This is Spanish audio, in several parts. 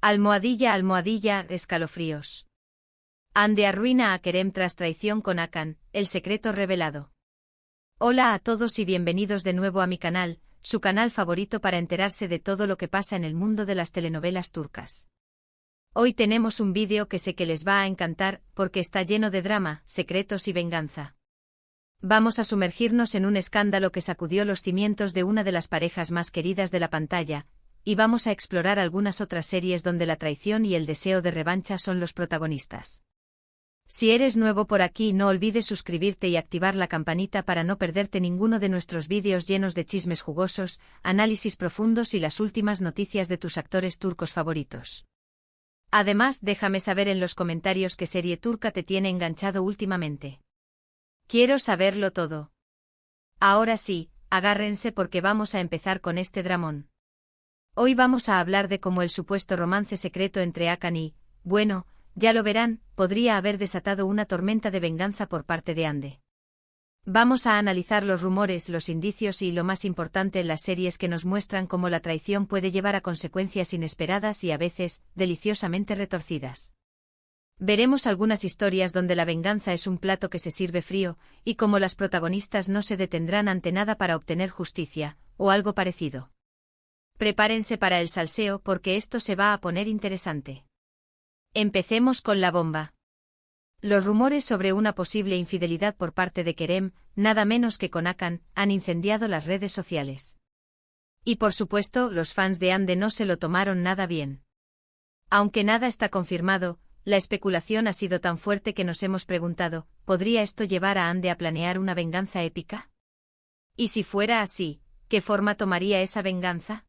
Almohadilla, almohadilla, escalofríos. Ande arruina a Kerem tras traición con Hakan, el secreto revelado. Hola a todos y bienvenidos de nuevo a mi canal, su canal favorito para enterarse de todo lo que pasa en el mundo de las telenovelas turcas. Hoy tenemos un vídeo que sé que les va a encantar, porque está lleno de drama, secretos y venganza. Vamos a sumergirnos en un escándalo que sacudió los cimientos de una de las parejas más queridas de la pantalla, y vamos a explorar algunas otras series donde la traición y el deseo de revancha son los protagonistas. Si eres nuevo por aquí, no olvides suscribirte y activar la campanita para no perderte ninguno de nuestros vídeos llenos de chismes jugosos, análisis profundos y las últimas noticias de tus actores turcos favoritos. Además, déjame saber en los comentarios qué serie turca te tiene enganchado últimamente. Quiero saberlo todo. Ahora sí, agárrense porque vamos a empezar con este dramón. Hoy vamos a hablar de cómo el supuesto romance secreto entre Hakan y, bueno, ya lo verán, podría haber desatado una tormenta de venganza por parte de Hande. Vamos a analizar los rumores, los indicios y, lo más importante, las series que nos muestran cómo la traición puede llevar a consecuencias inesperadas y a veces, deliciosamente retorcidas. Veremos algunas historias donde la venganza es un plato que se sirve frío, y cómo las protagonistas no se detendrán ante nada para obtener justicia, o algo parecido. Prepárense para el salseo porque esto se va a poner interesante. Empecemos con la bomba. Los rumores sobre una posible infidelidad por parte de Kerem, nada menos que con Hakan, han incendiado las redes sociales. Y por supuesto, los fans de Hande no se lo tomaron nada bien. Aunque nada está confirmado, la especulación ha sido tan fuerte que nos hemos preguntado, ¿podría esto llevar a Hande a planear una venganza épica? Y si fuera así, ¿qué forma tomaría esa venganza?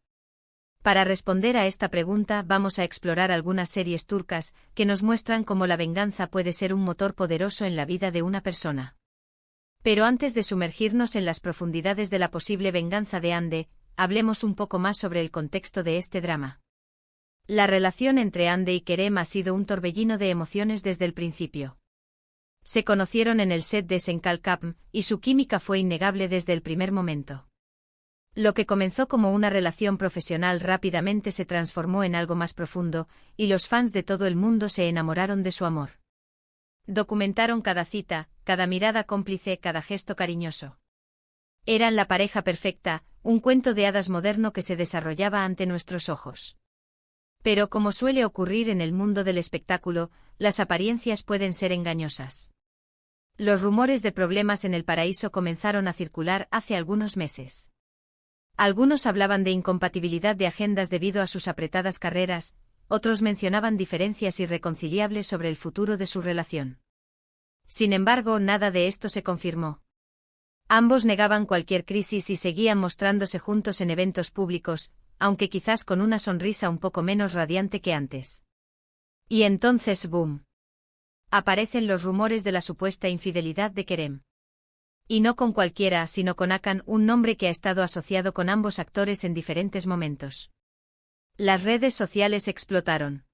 Para responder a esta pregunta vamos a explorar algunas series turcas que nos muestran cómo la venganza puede ser un motor poderoso en la vida de una persona. Pero antes de sumergirnos en las profundidades de la posible venganza de Hande, hablemos un poco más sobre el contexto de este drama. La relación entre Hande y Kerem ha sido un torbellino de emociones desde el principio. Se conocieron en el set de Senkalkapm y su química fue innegable desde el primer momento. Lo que comenzó como una relación profesional rápidamente se transformó en algo más profundo, y los fans de todo el mundo se enamoraron de su amor. Documentaron cada cita, cada mirada cómplice, cada gesto cariñoso. Eran la pareja perfecta, un cuento de hadas moderno que se desarrollaba ante nuestros ojos. Pero como suele ocurrir en el mundo del espectáculo, las apariencias pueden ser engañosas. Los rumores de problemas en el paraíso comenzaron a circular hace algunos meses. Algunos hablaban de incompatibilidad de agendas debido a sus apretadas carreras, otros mencionaban diferencias irreconciliables sobre el futuro de su relación. Sin embargo, nada de esto se confirmó. Ambos negaban cualquier crisis y seguían mostrándose juntos en eventos públicos, aunque quizás con una sonrisa un poco menos radiante que antes. Y entonces, ¡boom!, aparecen los rumores de la supuesta infidelidad de Kerem. Y no con cualquiera, sino con Hakan, un nombre que ha estado asociado con ambos actores en diferentes momentos. Las redes sociales explotaron.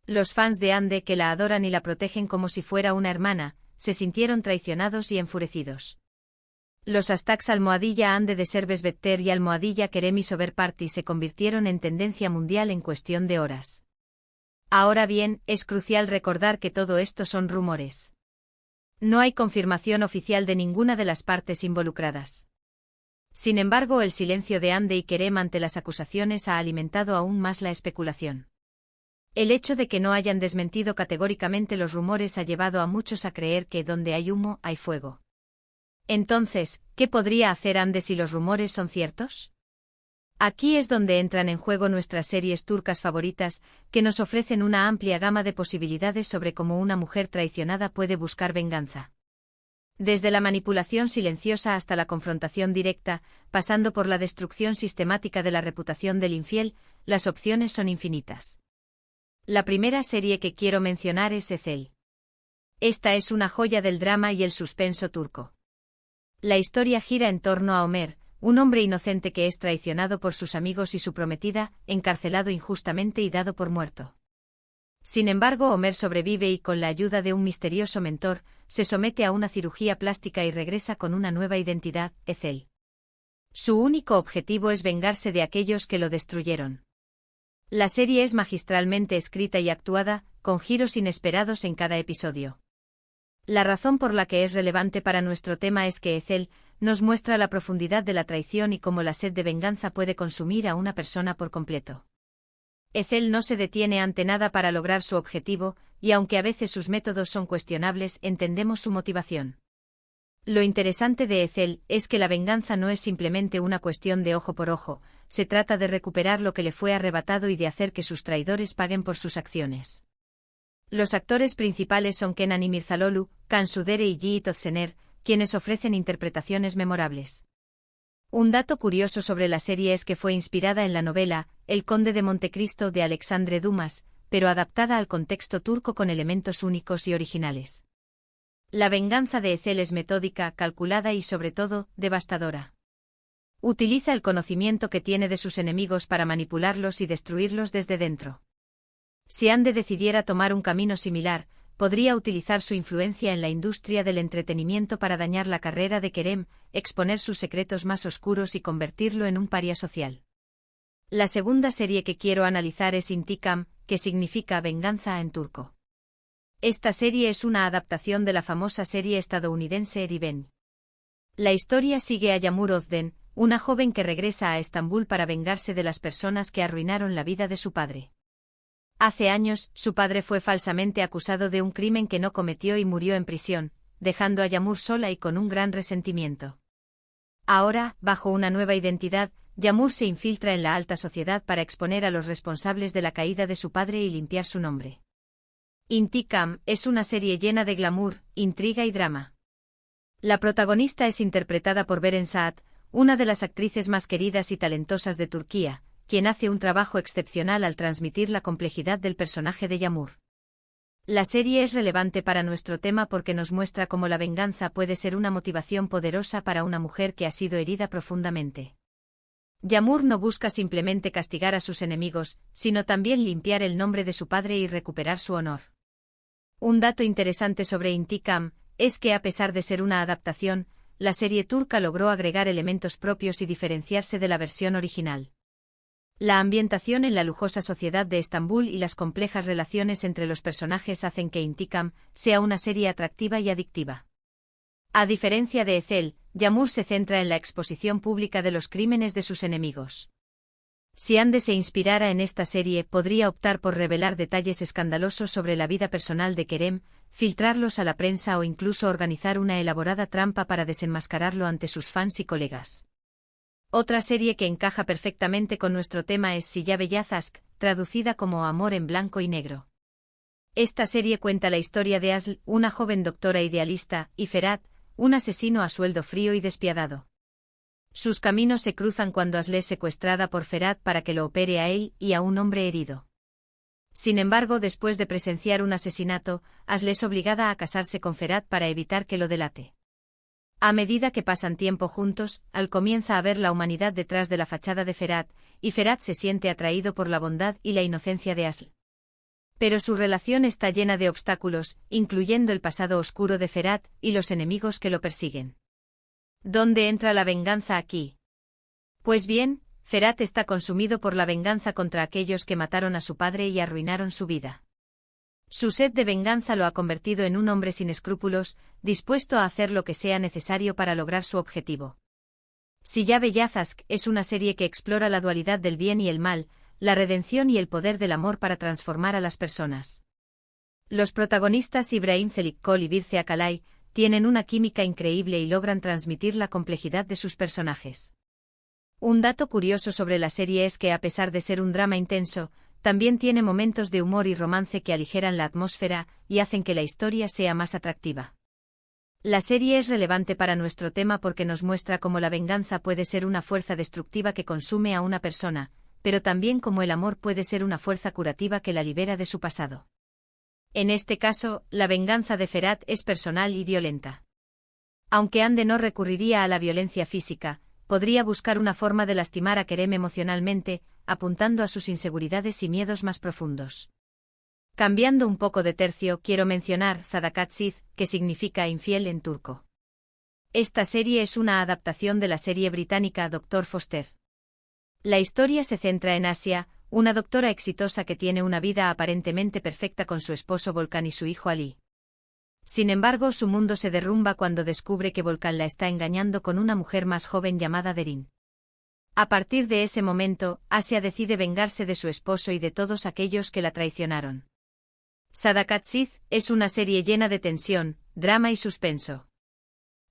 Los fans de Hande, que la adoran y la protegen como si fuera una hermana, se sintieron traicionados y enfurecidos. Los hashtags almohadilla Hande de Serbes Better y almohadilla Kerem y Sober Party se convirtieron en tendencia mundial en cuestión de horas. Ahora bien, es crucial recordar que todo esto son rumores. No hay confirmación oficial de ninguna de las partes involucradas. Sin embargo, el silencio de Hande y Kerem ante las acusaciones ha alimentado aún más la especulación. El hecho de que no hayan desmentido categóricamente los rumores ha llevado a muchos a creer que donde hay humo, hay fuego. Entonces, ¿qué podría hacer Hande si los rumores son ciertos? Aquí es donde entran en juego nuestras series turcas favoritas, que nos ofrecen una amplia gama de posibilidades sobre cómo una mujer traicionada puede buscar venganza. Desde la manipulación silenciosa hasta la confrontación directa, pasando por la destrucción sistemática de la reputación del infiel, las opciones son infinitas. La primera serie que quiero mencionar es Ezel. Esta es una joya del drama y el suspenso turco. La historia gira en torno a Ömer, un hombre inocente que es traicionado por sus amigos y su prometida, encarcelado injustamente y dado por muerto. Sin embargo, Ömer sobrevive y con la ayuda de un misterioso mentor, se somete a una cirugía plástica y regresa con una nueva identidad, Ezel. Su único objetivo es vengarse de aquellos que lo destruyeron. La serie es magistralmente escrita y actuada, con giros inesperados en cada episodio. La razón por la que es relevante para nuestro tema es que Ethel nos muestra la profundidad de la traición y cómo la sed de venganza puede consumir a una persona por completo. Ethel no se detiene ante nada para lograr su objetivo, y aunque a veces sus métodos son cuestionables, entendemos su motivación. Lo interesante de Ethel es que la venganza no es simplemente una cuestión de ojo por ojo, se trata de recuperar lo que le fue arrebatado y de hacer que sus traidores paguen por sus acciones. Los actores principales son Kenan Imirzalolu, Can Sudere y Yiğit Özsener, quienes ofrecen interpretaciones memorables. Un dato curioso sobre la serie es que fue inspirada en la novela El Conde de Montecristo de Alexandre Dumas, pero adaptada al contexto turco con elementos únicos y originales. La venganza de Ethel es metódica, calculada y sobre todo, devastadora. Utiliza el conocimiento que tiene de sus enemigos para manipularlos y destruirlos desde dentro. Si Ande decidiera tomar un camino similar, podría utilizar su influencia en la industria del entretenimiento para dañar la carrera de Kerem, exponer sus secretos más oscuros y convertirlo en un paria social. La segunda serie que quiero analizar es Intikam, que significa venganza en turco. Esta serie es una adaptación de la famosa serie estadounidense Revenge. La historia sigue a Yağmur Özden, una joven que regresa a Estambul para vengarse de las personas que arruinaron la vida de su padre. Hace años, su padre fue falsamente acusado de un crimen que no cometió y murió en prisión, dejando a Yağmur sola y con un gran resentimiento. Ahora, bajo una nueva identidad, Yağmur se infiltra en la alta sociedad para exponer a los responsables de la caída de su padre y limpiar su nombre. Intikam es una serie llena de glamour, intriga y drama. La protagonista es interpretada por Beren Saat, una de las actrices más queridas y talentosas de Turquía, quien hace un trabajo excepcional al transmitir la complejidad del personaje de Yağmur. La serie es relevante para nuestro tema porque nos muestra cómo la venganza puede ser una motivación poderosa para una mujer que ha sido herida profundamente. Yağmur no busca simplemente castigar a sus enemigos, sino también limpiar el nombre de su padre y recuperar su honor. Un dato interesante sobre Intikam es que a pesar de ser una adaptación, la serie turca logró agregar elementos propios y diferenciarse de la versión original. La ambientación en la lujosa sociedad de Estambul y las complejas relaciones entre los personajes hacen que Intikam sea una serie atractiva y adictiva. A diferencia de Ethel, Yağmur se centra en la exposición pública de los crímenes de sus enemigos. Si Ande se inspirara en esta serie, podría optar por revelar detalles escandalosos sobre la vida personal de Kerem, filtrarlos a la prensa o incluso organizar una elaborada trampa para desenmascararlo ante sus fans y colegas. Otra serie que encaja perfectamente con nuestro tema es Siyah Beyaz Aşk, traducida como Amor en blanco y negro. Esta serie cuenta la historia de Aslı, una joven doctora idealista, y Ferhat, un asesino a sueldo frío y despiadado. Sus caminos se cruzan cuando Aslı es secuestrada por Ferhat para que lo opere a él y a un hombre herido. Sin embargo, después de presenciar un asesinato, Aslı es obligada a casarse con Ferhat para evitar que lo delate. A medida que pasan tiempo juntos, Al comienza a ver la humanidad detrás de la fachada de Ferhat, y Ferhat se siente atraído por la bondad y la inocencia de Aslı. Pero su relación está llena de obstáculos, incluyendo el pasado oscuro de Ferhat y los enemigos que lo persiguen. ¿Dónde entra la venganza aquí? Pues bien, Ferhat está consumido por la venganza contra aquellos que mataron a su padre y arruinaron su vida. Su sed de venganza lo ha convertido en un hombre sin escrúpulos, dispuesto a hacer lo que sea necesario para lograr su objetivo. Siyah Beyaz Aşk es una serie que explora la dualidad del bien y el mal, la redención y el poder del amor para transformar a las personas. Los protagonistas Ibrahim Çelikkol y Birce Akalay tienen una química increíble y logran transmitir la complejidad de sus personajes. Un dato curioso sobre la serie es que a pesar de ser un drama intenso, también tiene momentos de humor y romance que aligeran la atmósfera y hacen que la historia sea más atractiva. La serie es relevante para nuestro tema porque nos muestra cómo la venganza puede ser una fuerza destructiva que consume a una persona, pero también cómo el amor puede ser una fuerza curativa que la libera de su pasado. En este caso, la venganza de Ferhat es personal y violenta. Aunque Ande no recurriría a la violencia física, podría buscar una forma de lastimar a Kerem emocionalmente, apuntando a sus inseguridades y miedos más profundos. Cambiando un poco de tercio, quiero mencionar Sadakatsiz, que significa infiel en turco. Esta serie es una adaptación de la serie británica Dr. Foster. La historia se centra en Asia, una doctora exitosa que tiene una vida aparentemente perfecta con su esposo Volkan y su hijo Ali. Sin embargo, su mundo se derrumba cuando descubre que Volkan la está engañando con una mujer más joven llamada Derin. A partir de ese momento, Asia decide vengarse de su esposo y de todos aquellos que la traicionaron. Sadakatsiz es una serie llena de tensión, drama y suspenso.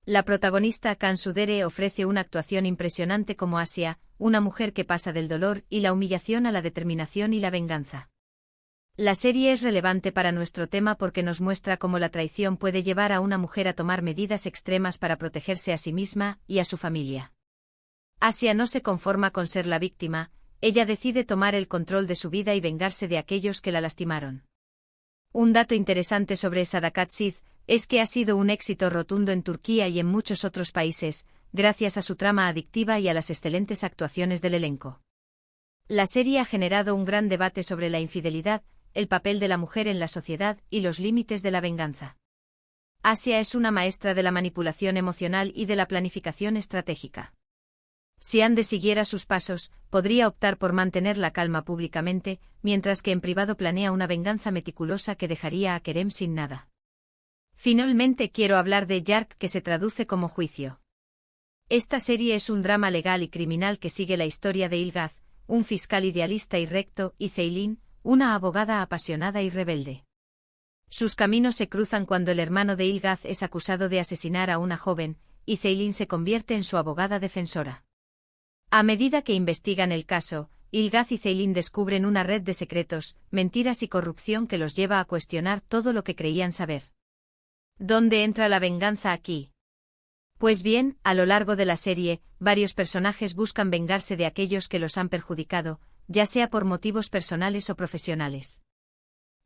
La protagonista Kan Sudere ofrece una actuación impresionante como Asia, una mujer que pasa del dolor y la humillación a la determinación y la venganza. La serie es relevante para nuestro tema porque nos muestra cómo la traición puede llevar a una mujer a tomar medidas extremas para protegerse a sí misma y a su familia. Asia no se conforma con ser la víctima, ella decide tomar el control de su vida y vengarse de aquellos que la lastimaron. Un dato interesante sobre Sadakatsiz es que ha sido un éxito rotundo en Turquía y en muchos otros países, gracias a su trama adictiva y a las excelentes actuaciones del elenco. La serie ha generado un gran debate sobre la infidelidad, el papel de la mujer en la sociedad y los límites de la venganza. Asia es una maestra de la manipulación emocional y de la planificación estratégica. Si Ande siguiera sus pasos, podría optar por mantener la calma públicamente, mientras que en privado planea una venganza meticulosa que dejaría a Kerem sin nada. Finalmente quiero hablar de Yark, que se traduce como juicio. Esta serie es un drama legal y criminal que sigue la historia de Ilgaz, un fiscal idealista y recto, y Ceylin, una abogada apasionada y rebelde. Sus caminos se cruzan cuando el hermano de Ilgaz es acusado de asesinar a una joven, y Ceylin se convierte en su abogada defensora. A medida que investigan el caso, Ilgaz y Ceylin descubren una red de secretos, mentiras y corrupción que los lleva a cuestionar todo lo que creían saber. ¿Dónde entra la venganza aquí? Pues bien, a lo largo de la serie, varios personajes buscan vengarse de aquellos que los han perjudicado, ya sea por motivos personales o profesionales.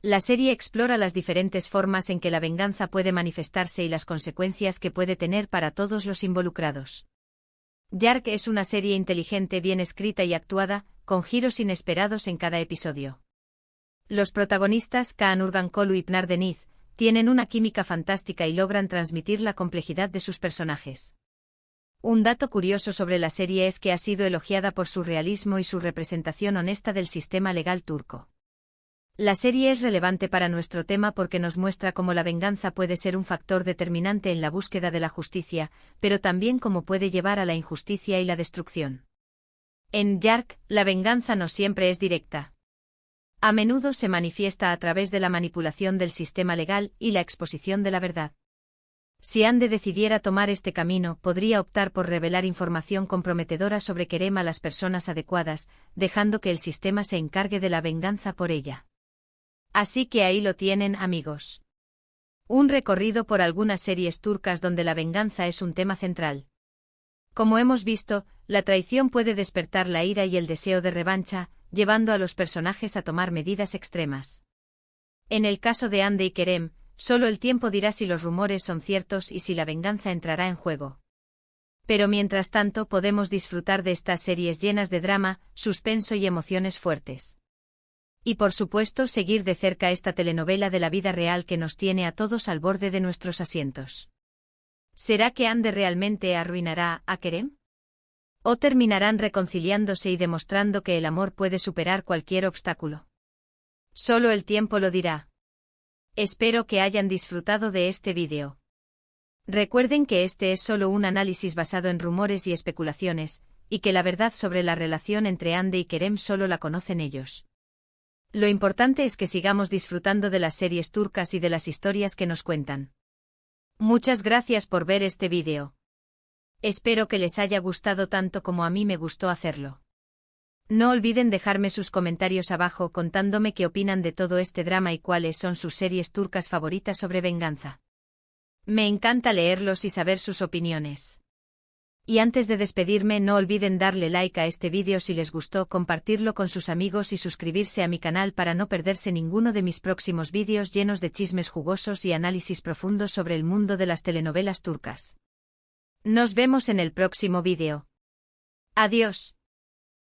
La serie explora las diferentes formas en que la venganza puede manifestarse y las consecuencias que puede tener para todos los involucrados. Yark es una serie inteligente, bien escrita y actuada, con giros inesperados en cada episodio. Los protagonistas, Kaan Urgankolu y Pınar Deniz, tienen una química fantástica y logran transmitir la complejidad de sus personajes. Un dato curioso sobre la serie es que ha sido elogiada por su realismo y su representación honesta del sistema legal turco. La serie es relevante para nuestro tema porque nos muestra cómo la venganza puede ser un factor determinante en la búsqueda de la justicia, pero también cómo puede llevar a la injusticia y la destrucción. En Yark, la venganza no siempre es directa. A menudo se manifiesta a través de la manipulación del sistema legal y la exposición de la verdad. Si Ande decidiera tomar este camino, podría optar por revelar información comprometedora sobre Kerem a las personas adecuadas, dejando que el sistema se encargue de la venganza por ella. Así que ahí lo tienen, amigos. Un recorrido por algunas series turcas donde la venganza es un tema central. Como hemos visto, la traición puede despertar la ira y el deseo de revancha, llevando a los personajes a tomar medidas extremas. En el caso de Ande y Kerem, solo el tiempo dirá si los rumores son ciertos y si la venganza entrará en juego. Pero mientras tanto podemos disfrutar de estas series llenas de drama, suspenso y emociones fuertes. Y por supuesto seguir de cerca esta telenovela de la vida real que nos tiene a todos al borde de nuestros asientos. ¿Será que Ande realmente arruinará a Kerem? ¿O terminarán reconciliándose y demostrando que el amor puede superar cualquier obstáculo? Solo el tiempo lo dirá. Espero que hayan disfrutado de este vídeo. Recuerden que este es solo un análisis basado en rumores y especulaciones, y que la verdad sobre la relación entre Ande y Kerem solo la conocen ellos. Lo importante es que sigamos disfrutando de las series turcas y de las historias que nos cuentan. Muchas gracias por ver este vídeo. Espero que les haya gustado tanto como a mí me gustó hacerlo. No olviden dejarme sus comentarios abajo contándome qué opinan de todo este drama y cuáles son sus series turcas favoritas sobre venganza. Me encanta leerlos y saber sus opiniones. Y antes de despedirme, no olviden darle like a este vídeo si les gustó, compartirlo con sus amigos y suscribirse a mi canal para no perderse ninguno de mis próximos vídeos llenos de chismes jugosos y análisis profundos sobre el mundo de las telenovelas turcas. Nos vemos en el próximo vídeo. Adiós.